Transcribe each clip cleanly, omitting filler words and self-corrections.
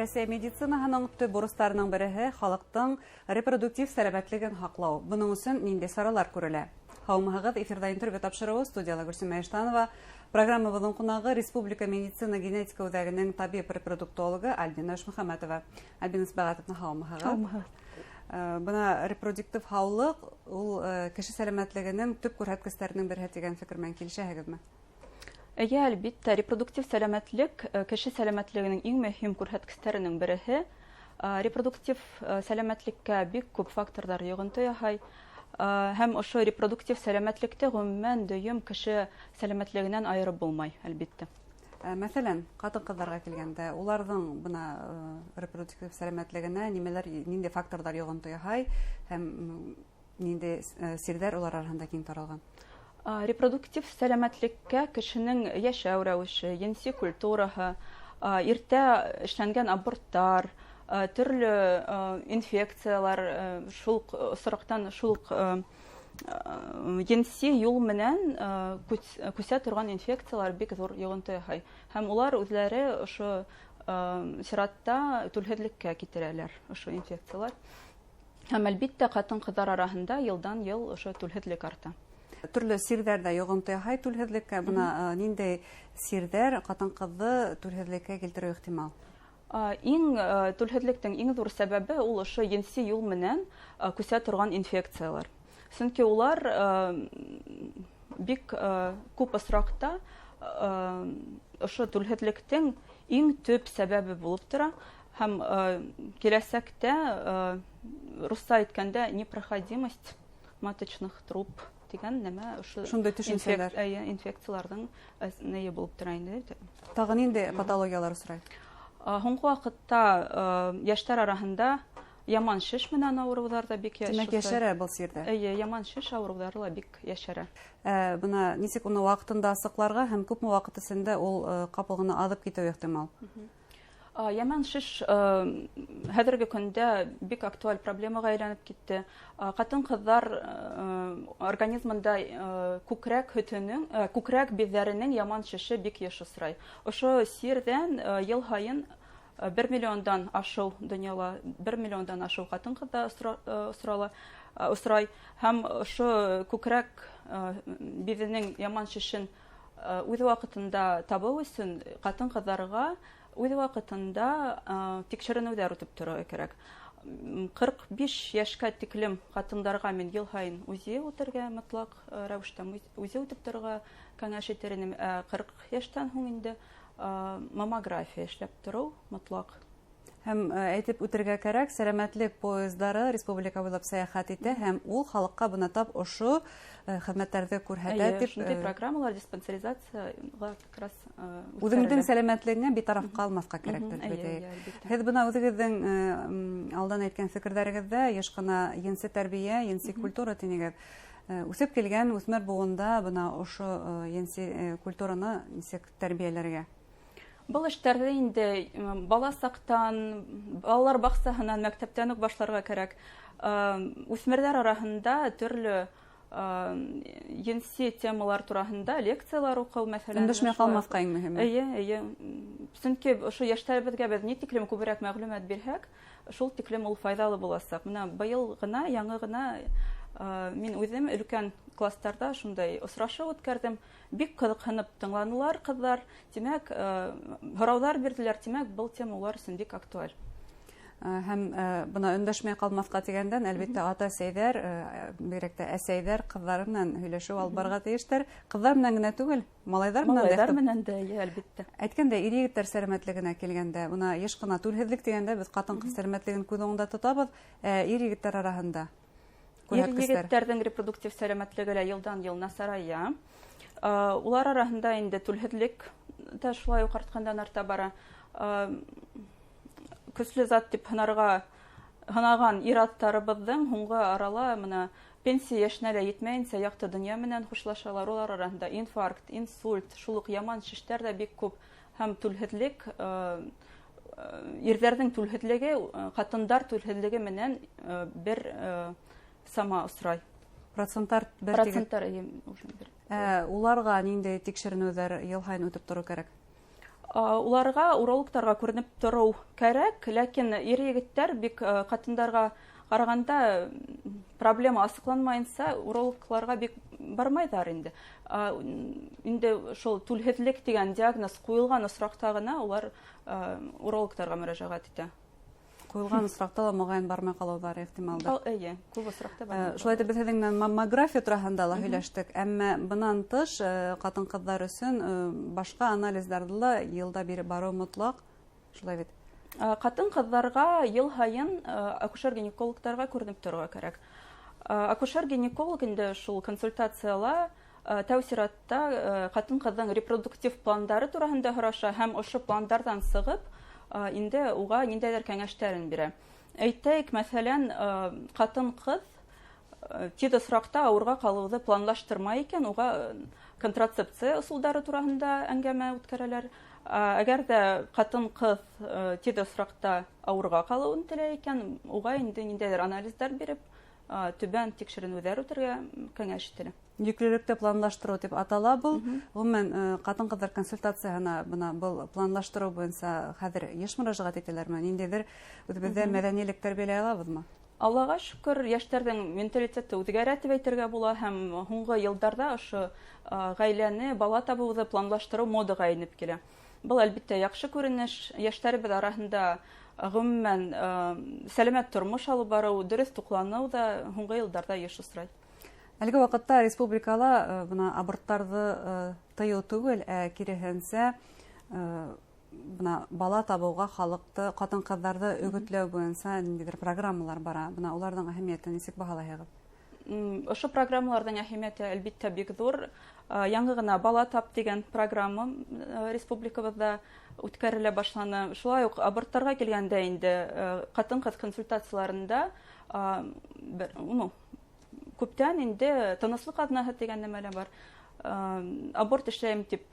Рәсәй медицинаһының төп бурыстарының береһе халыктың репродуктив сәламәтлеген һаклау. Буның өчен нинди саралар күрелә? Һаумыһыгыз, эфирда интервью тапшыруы, студияла Гөлсем Мәйештанова. Программабыҙҙың ҡунағы Республика медицина генетика үҙәгенең табип репродуктологы Альбина Эшмөхәмәтова. Альбина Сбәғәтовна, һаумыһыгыҙ. Бына репродуктив һаулыҡ ул кеше сәламәтлегенең төп күрһәткестәренең береһе тигән фекер менән килешәһегеҙме? Әйе, әлбиттә, репродуктив сәламәтлек кеше сәламәтлегенең иң мөһим күрһәткестәренең береһе. Репродуктив сәламәтлеккә бик күп факторҙар йоғонто яһай. Һәм ошо репродуктив сәламәтлекте ғөмүмән дөйөм кеше сәламәтлегенән айырып булмай, әлбиттә. Мәсәлән, ҡатын-ҡыҙҙарға килгәндә, уларҙың бына репродуктив сәламәтлегенә нинди факторҙар йоғонто яһай һәм нинди сирҙәр улар араһында киң таралған? Репродуктив сәламәтлеккә кешенең йәшәү рәүеше, енси культураһы, иртә эшләнгән аборттар, төрлө инфекциялар, шул осраҡтан шул енси юл менән күсә торган инфекциялар бик ҙур йоғонто яһай. Һәм улар үҙләре ошо сиратта түлһеҙлеккә китерәләр, ошо инфекциялар. Һәм әлбиттә, ҡатын-ҡыҙҙар араһында йылдан-йыл ошо түлһеҙлек арта. Төрлө сирҙәр дә йоғонто яһай түлһеҙлеккә. Бына ниндәй сирҙәр ҡатын-ҡыҙҙы түлһеҙлеккә килтереү ихтимал? Иң түлһеҙлектең иң ҙур сәбәбе ул ошо енси юл менән күсә торган инфекциялар. Сөнки улар бик күп осраҡта ошо түлһеҙлектең иң төп сәбәбе булып тора. Һәм киләсәктә русса әйткәндә непроходимость маточных труб дигән нәмә шундай төшөнсәләр инфекцияларҙың нәйе булып тора инде. Тағы нинди патологиялар осрай? Һуңғы ваҡытта йәштәр араһында яман шеш менән ауырыуҙар да бик Тимәк, йәшәрә был сирҙә? Әйе, яман шеш ауырыуҙары ла бик йәшәрә. Бына нисек уны ваҡытында асыҡларға һәм күпме ваҡыт эсендә ул ҡапыл ғына аҙып китеү ихтимал? Яман шеш хәҙерге көндә бик актуаль проблемаға әйләнеп китте. Ҡатын-ҡыҙҙар организмында күкрәк биҙҙәренең яман шеше бик йыш осрай. Ошо сирҙән йыл һайын 1 миллиондан ашыу донъяла, 1 миллиондан ашыу ҡатын-ҡыҙҙа осрай. Һәм ошо күкрәк биҙенең яман шешен үҙ ваҡытында табыу өсөн ҡатын-ҡыҙҙарға үҙ ваҡытында тикшеренеүҙәр үтеп торорға кәрәк. 45 йәшкә тиклем ҡатындарға мин йыл һайын УЗИ үтергә, мотлаҡ рәүештә УЗИ үтеп торорға кәңәш итермен. 40 йәштән һуң инде маммография эшләп тороу мотлаҡ. Һәм әйтеп үтергә кәрәк, сәләмәтлек поездары республика буйлап сәйәхәт итә һәм ул халыҡҡа бына тап ошо хеҙмәттәрҙе күрһәтә дип. Шундай программалар диспансеризацияға как раз үҙеңдең сәләмәтлегеңә битараф ҡалмаҫҡа кәрәк. Һеҙ бына үҙегеҙҙең алдан әйткән фекерҙәрегеҙҙә йыш ҡына енси тәрбиә, енси культура тинегеҙ. Үсеп килгән үҫмер буғында бына ошо енси культураны нисек тәрбиәләргә? Был эштәрҙе инде бала саҡтан, балалар баҡсаһынан, мәктәптән үк башларға кәрәк. Үҫмерҙәр араһында төрлө енси темалар тураһында лекциялар уҡыу, мәҫәлән. Өндәшмәй ҡалмаҫҡа иң мөһиме. Эйе. Сөнки ошо йәштәребеҙгә беҙ ни тиклем күберәк мәғлүмәт бирһәк, шул тиклем ул файҙалы буласаҡ. Менә быйыл ғына, яңы ғына мин үҙем өлкән кластарда шундай осрашыу үткәрҙем. Бик ҡыҙыҡһынып тыңланылар ҡыҙҙар. Тимәк, һорауҙар бирҙеләр. Тимәк, был тема улар өсөн бик актуаль. Һәм бына өндәшмәй ҡалмаҫҡа тигәндән, әлбиттә, ата-әсәйҙәр, бигерәк тә әсәйҙәр ҡыҙҙары менән һөйләшеү алып барырға тейештәр. Ҡыҙҙар менән генә түгел, малайҙар менән дә. Малайҙар менән дә, әлбиттә. Әйткәндә, ир-егеттәр сәләмәтлегенә килгәндә, бына йыш ҡына түлһеҙлек дигәндә, беҙ ҡатын-ҡыҙ сәләмәтлеген күҙ уңында тотабыҙ, ир-егеттәр араһында. Ир-егеттәрҙең репродуктив сәләмәтлеге лә йылдан-йыл насарая. Улар араһында инде түлһеҙлек тә шулай уҡ артҡандан арта бара. Көслө зат тип һынаған ир-аттарыбыҙҙың һуңғы арала пенсия йәшенә лә етмәйенсә яҡты донъя менән хушлашалар. Улар араһында инфаркт, инсульт, шул уҡ яман шештәр ҙә бик күп. Һәм түлһеҙлек, ирҙәрҙең түлһеҙлеге, ҡатындар түлһеҙлеге менән бер сама осрай. Проценттар Проценттар. Уларға ниндәй тикшеренеүҙәр йыл һайын үтеп тору кәрәк? Уларга урологтарга күренеп тору кәрәк, ләкин ир-егеттәр бик катындарга караганда проблема асыкланмайынса урологларга бик бармайдар инде. Инде шул түлһезлек дигән диагноз куелган осракта гына улар урологтарга мөрәҗәгать итә. Куелган осракта ла мөгаен бармай калулар ихтималдыр. Әйе, күп осракта бар. Шулай да без һеҙҙең менән маммография тураһында ла һөйләштек, әммә бынан тыш ҡатын-ҡыҙҙар өсөн башҡа анализдарҙы ла йылда биреп барыу мотлаҡ. Шулай бит. Ҡатын-ҡыҙҙарға йыл һайын акушер-гинекологтарға күренеп торорға кәрәк. Акушер-гинеколог инде шул консультацияла тәү сиратта ҡатын-ҡыҙҙың репродуктив пландары тураһында һораша һәм ошо пландарҙан сығып инде уға ниндәйҙер кәңәштәрен бирә. Әйтәйек, мәҫәлән, ҡатын-ҡыҙ тиҙ осраҡта ауырға ҡалыуҙы планлаштырмай икән, уға контрацепция ысулдары тураһында әңгәмә үткәрәләр. Әгәр ҙә ҡатын-ҡыҙ тиҙ осраҡта ауырға ҡалыуын теләй икән, уға инде ниндәйҙер анализдар биреп, түбән тикшеренеүҙәр үтәргә кәңәш ителә. Йөклөлөктө планлаштырыу дип атала был. Гомумән ҡатын-ҡыҙҙар консультацияһына бына был планлаштырыу буйынса хәҙер йыш мөрәжәғәт итәләрме? Ниндәйҙер үҙебеҙҙә мәҙәнилек тәрбиәләй алабыҙмы? Аллаға шөкөр, йәштәрҙең менталитеты үҙгәрә тип әйтергә була һәм һуңғы йылдарҙа ошо ғаиләне, бала табыуҙы планлаштырыу модаға инеп килә. Был әлбиттә яҡшы күренеш, йәштәребеҙ араһында ғөмүмән сәләмәт тормош алып барыу, дөрөҫ туҡланыу ҙа һуңғы йылдарҙа йыш осрай. Әлеге ваҡытта республикала бына аборттарҙы тыйыу түгел, киреһенсә бына бала табыуға халыҡты, ҡатын-ҡыҙҙарҙы өгөтләү буйынса ниндәйҙер программалар бара. Бына уларҙың әһәмиәтен нисек баһалайһығыҙ? Ошо программаларҙың әһәмиәте әлбиттә бик ҙур. Яңы ғына бала тап дигән программа республикабыҙҙа үткәрелә башланы. Шулай уҡ аборттарға килгәндә инде ҡатын-ҡыҙ консультацияларында күптән инде тыныслыҡ аҙнаһы тигән нәмәлә бар. Аборт эшләйем тип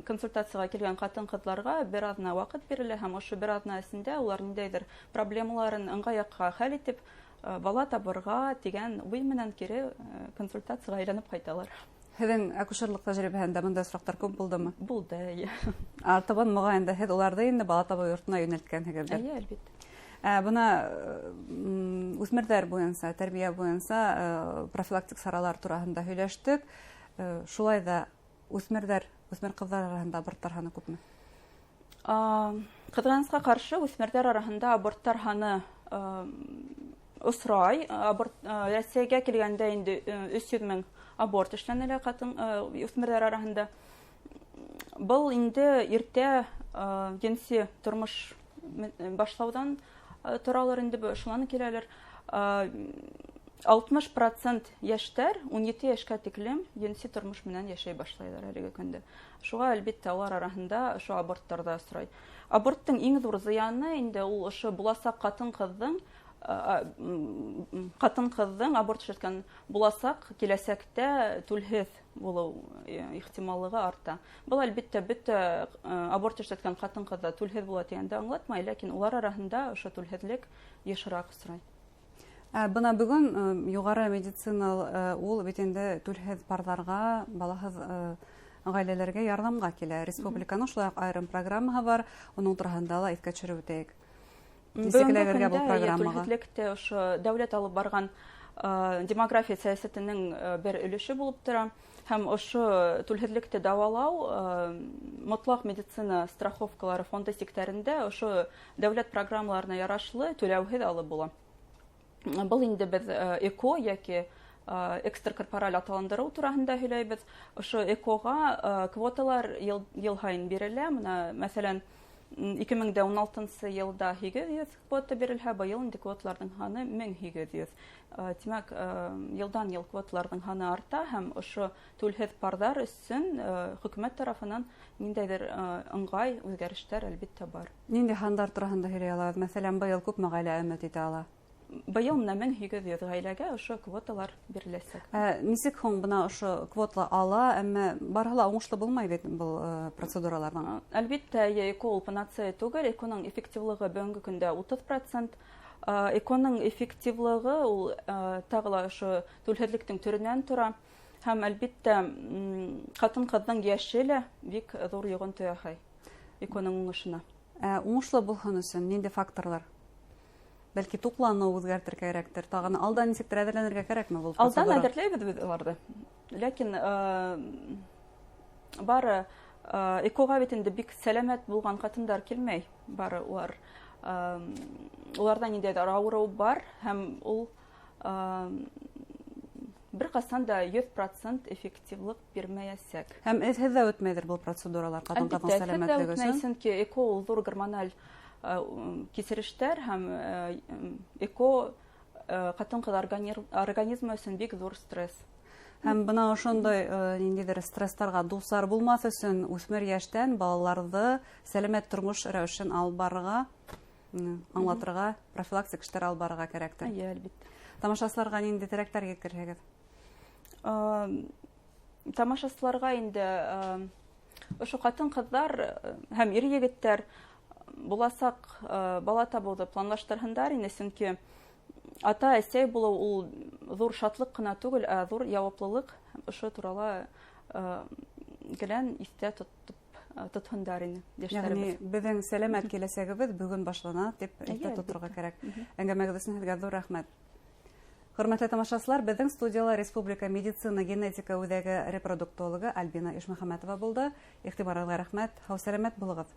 консультацияға килгән ҡатын-ҡыҙларға бер аҙна ваҡыт бирелә һәм ошо бер аҙна эсендә улар ниндәйҙер проблемаларын ыңғай яҡҡа хәл итеп, бала табырға тигән уй менән кире консультацияға әйләнеп ҡайталар. Һеҙҙең акушерлыҡ тәжрибәһендә бындай осраҡтар күп булдымы? Булды, эйе. Артабан моғайын да һеҙ уларҙы инде бала табыу йортона йүнәлткәнһегеҙҙер. Эйе, әлбиттә. Бына үҫмерҙәр буйынса, тәрбиә буйынса профилактик саралар тураһында һөйләштек. Шулай да үҫмер ҡыҙҙар араһында аборттар һаны күпме? Ҡыҙғанысҡа ҡаршы, үҫмерҙәр араһында аборттар һаны осрай. Рәсәйгә килгәндә инде 300 мең аборт эшләнелә үҫмерҙәр араһында. Был инде иртә енси тормош башлауҙан торалыр инде, шунан киләлер. 60% йәштәр 17 йәшкә тиклем енси тормош менән йәшәй башлайҙар әлеге көндә. Шуға әлбиттә улар араһында ошо аборттарҙа осрай. Аборттың иң ҙур зыяны инде ул ошо буласаҡ ҡатын-ҡыҙҙың аборт эшләткән буласаҡ киләсәктә түлһеҙ булыу ихтималлығы арта. Был әлбиттә бөтә аборт эшләткән ҡатын-ҡыҙҙа түлһеҙ була тигәнде аңлатмай, ләкин улар араһында ошо түлһеҙлек йышыраҡ осрай. Бына бөгөн юғары медицина ул бит инде түлһеҙ парҙарға, балаһыҙ ғаиләләргә ярҙамға килә. Республиканың шулай уҡ айырым программаһы бар, уның тураһында ла иҫкә төшөрөп үтәйек. Бүгенге көндә түлһеҙлекте ошо дәүләт алып барған демография сәйәсәтенең бер өлөшө булып тора. Һәм ошо түлһеҙлекте дауалау мотлаҡ медицина страховкалары фонды сектәрендә ошо дәүләт программаларына ярашлы түләүһеҙ алып була. Был инде беҙ ЭКО яки экстракорпораль аталандырыу тураһында һөйләйбеҙ. Ошо ЭКОға квоталар йыл һайын бирелә. Мәҫәлән, 2016 йылда 800 квота бирелһә, быйыл инде квоталарҙың һаны 1800. Тимәк, йылдан-йыл квоталарҙың һаны арта һәм ошо түлһеҙ парҙар өсөн хөкүмәт тарафынан ниндәйҙер ыңғай үҙгәрештәр әлбиттә бар. Ниндәй һандар тураһында һөйләй алабыҙ? Мәҫәлән, быйыл күпме ғаилә өмөт итә ала? Быйыл 1800 ғаиләгә ошо квоталар биреләсәк. Нисек һуң бына ошо квота ала, әммә барыһы ла уңышлы булмай бит был процедураларҙың? Әлбиттә, ЭКО ул панацея түгел. ЭКОның эффективлығы бүгенге көндә 30%. ЭКОның эффективлығы ул тағы ла ошо түлһеҙлектең төрөнән тора. Һәм әлбиттә, ҡатын-ҡыҙҙың йәше лә бик ҙур йоғонто яһай. ЭКОның уңышына. Уңышлы булһын өчен нинди факторлар? Бәлки туклану үзгәртергә кирәктер. Тагын алдан ничектер әзерләнергә кирәкме бул процедура? Алдан әзерләйбез без аларны. Ләкин бары ЭКОга бит инде бик сәламәт булган хатындар килмәй. Бары уларда ниндәйдер авыру бар һәм ул бер касан да 100% эффективлык бирмәясәк. Һәм һездә үтмәйдер бул процедуралар хатын-кызның сәламәтлеге өчен? Чөнки ЭКО ул зур гормональ кисерештәр һәм ЭКО хатын-кыз организмы өчен бик зур стресс. Һәм бына ошондай ниндидер стресстарга дусар булмас өчен үсмер яшьтән балаларны сәламәт тормыш рәвешен алып барырга, аңлатырга, профилактик эшләр алып барырга кирәктер. Әлбәттә. Тамашачыларга нинди теләктәр җиткерәсегез? Тамашачыларга инде ошо хатын-кызлар һәм ир-егетләр буласак бала табуды планлаштырһындар инде, чөнки ата-әсә булу ул зур шатлык кына түгел, ә зур яуаплылык. Ошо турала гелән истә тотһындар инде яшьләребез. Ягъни безнең сәламәт киләсәгебез бүген башлана дип әйтә тоторга кирәк. Әңгәмәгез өчен сезгә зур рәхмәт. Хөрмәтле тамашачылар, безнең студияла Республика медицина генетика үзәге репродуктологы Альбина Ишмөхәмәтова булды. Игътибарыгызга рәхмәт. Һау сәламәт булыгыз.